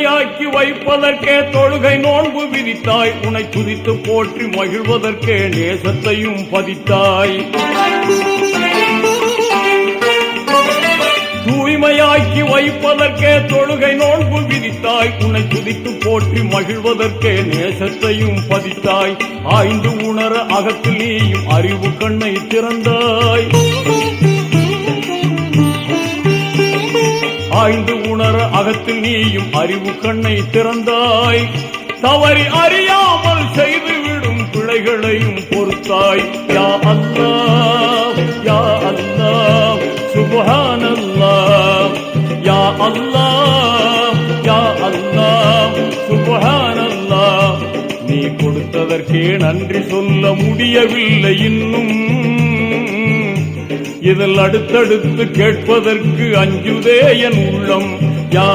தூய்மையாக்கி வைப்பதற்கே தொழுகை நோன்பு விதித்தாய். உன்னை துதித்து போற்றி மகிழ்வதற்கே நேசத்தையும் பதித்தாய். தூய்மையாக்கி வைப்பதற்கே தொழுகை நோன்பு விதித்தாய். உன்னை துதித்து போற்றி மகிழ்வதற்கே நேசத்தையும் பதித்தாய். ஆய்ந்து உணர அகத்தில் நீயும் அறிவு கண்ணை திறந்தாய். ஆய்ந்து உணர அகத்தில் நீயும் அறிவு கண்ணை திறந்தாய். தவறி அறியாமல் செய்துவிடும் பிழைகளையும் பொறுத்தாய். யா அல்லாஹ் யா அல்லாஹ் சுப்ஹானல்லாஹ். யா அல்லாஹ் யா அல்லாஹ் சுப்ஹானல்லாஹ். நீ கொடுத்ததற்கே நன்றி சொல்ல முடியவில்லை இன்னும். இதில் அடுத்தடுத்து கேட்பதற்கு அஞ்சுதே என் உள்ளம். யா